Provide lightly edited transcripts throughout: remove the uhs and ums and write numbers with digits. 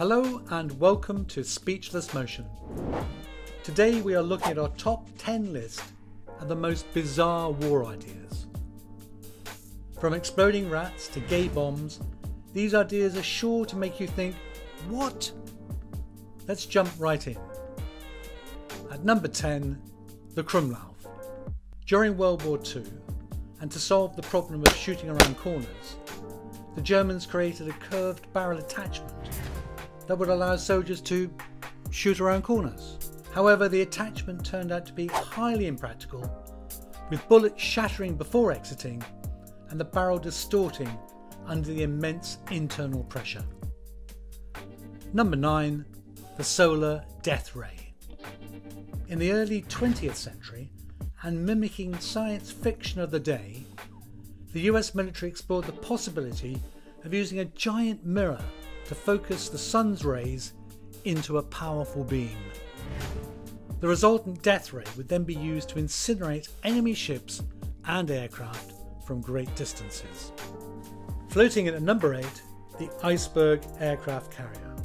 Hello and welcome to Speechlessmotion. Today we are looking at our top 10 list of the most bizarre war ideas. From exploding rats to gay bombs, these ideas are sure to make you think, what? Let's jump right in. At number 10, the Krumlauf. During World War II, and to solve the problem of shooting around corners, the Germans created a curved barrel attachment that would allow soldiers to shoot around corners. However, the attachment turned out to be highly impractical, with bullets shattering before exiting and the barrel distorting under the immense internal pressure. Number 9, the solar death ray. In the early 20th century, and mimicking science fiction of the day, the US military explored the possibility of using a giant mirror to focus the sun's rays into a powerful beam. The resultant death ray would then be used to incinerate enemy ships and aircraft from great distances. Floating in at number 8, the ICEBERG aircraft carrier.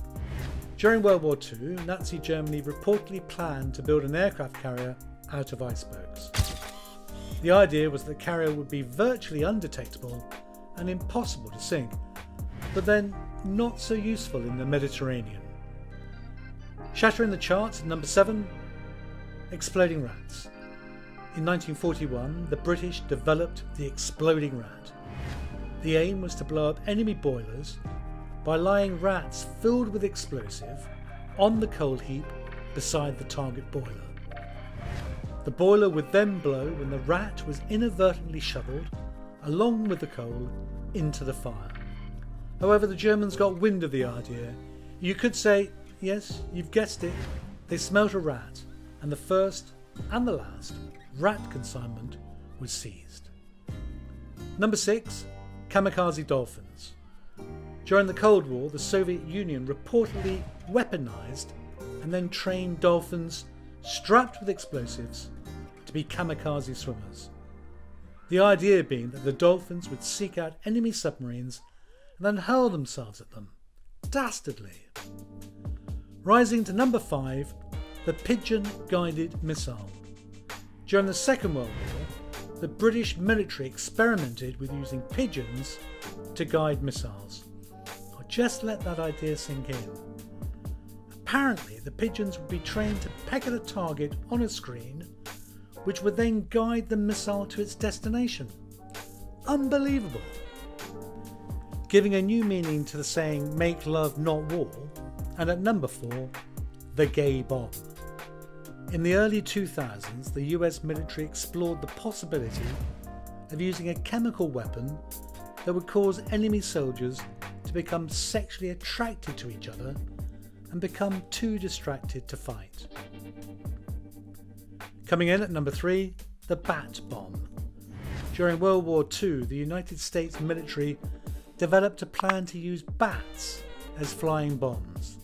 During World War II, Nazi Germany reportedly planned to build an aircraft carrier out of icebergs. The idea was that the carrier would be virtually undetectable and impossible to sink, but then not so useful in the Mediterranean. Shattering the charts at number 7, exploding rats. In 1941, the British developed the exploding rat. The aim was to blow up enemy boilers by lying rats filled with explosive on the coal heap beside the target boiler. The boiler would then blow when the rat was inadvertently shoveled, along with the coal, into the fire. However, the Germans got wind of the idea. You could say, yes, you've guessed it, they smelt a rat, and the first and the last rat consignment was seized. Number 6, kamikaze dolphins. During the Cold War, the Soviet Union reportedly weaponized and then trained dolphins strapped with explosives to be kamikaze swimmers. The idea being that the dolphins would seek out enemy submarines and then hurl themselves at them, dastardly. Rising to number 5, the pigeon-guided missile. During the Second World War, the British military experimented with using pigeons to guide missiles. I'll just let that idea sink in. Apparently, the pigeons would be trained to peck at a target on a screen, which would then guide the missile to its destination. Unbelievable! Giving a new meaning to the saying, make love not war. And at number 4, the gay bomb. In the early 2000s, the US military explored the possibility of using a chemical weapon that would cause enemy soldiers to become sexually attracted to each other and become too distracted to fight. Coming in at number 3, the bat bomb. During World War II, the United States military developed a plan to use bats as flying bombs.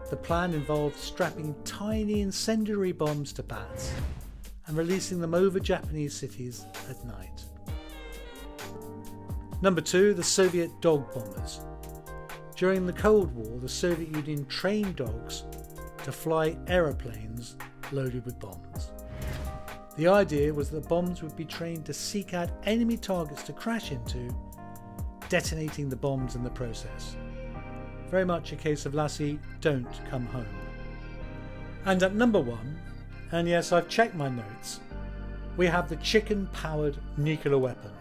The plan involved strapping tiny incendiary bombs to bats and releasing them over Japanese cities at night. Number 2, the Soviet dog bombers. During the Cold War, the Soviet Union trained dogs to fly aeroplanes loaded with bombs. The idea was that the bombs would be trained to seek out enemy targets to crash into, detonating the bombs in the process. Very much a case of Lassie, don't come home. And at number 1, and yes, I've checked my notes, we have the chicken-powered nuclear weapon.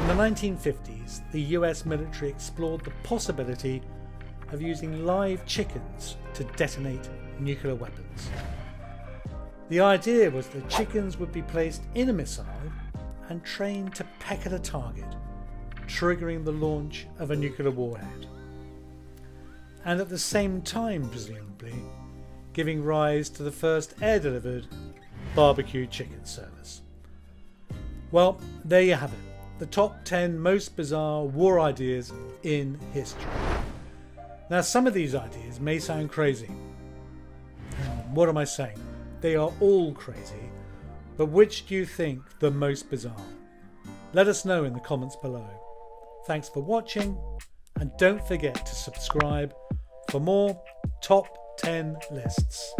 In the 1950s, the US military explored the possibility of using live chickens to detonate nuclear weapons. The idea was that chickens would be placed in a missile and trained to peck at a target, triggering the launch of a nuclear warhead. And at the same time, presumably, giving rise to the first air-delivered barbecue chicken service. Well, there you have it. The top 10 most bizarre war ideas in history. Now, some of these ideas may sound crazy. What am I saying? They are all crazy, but which do you think the most bizarre? Let us know in the comments below. Thanks for watching, and don't forget to subscribe for more top 10 lists.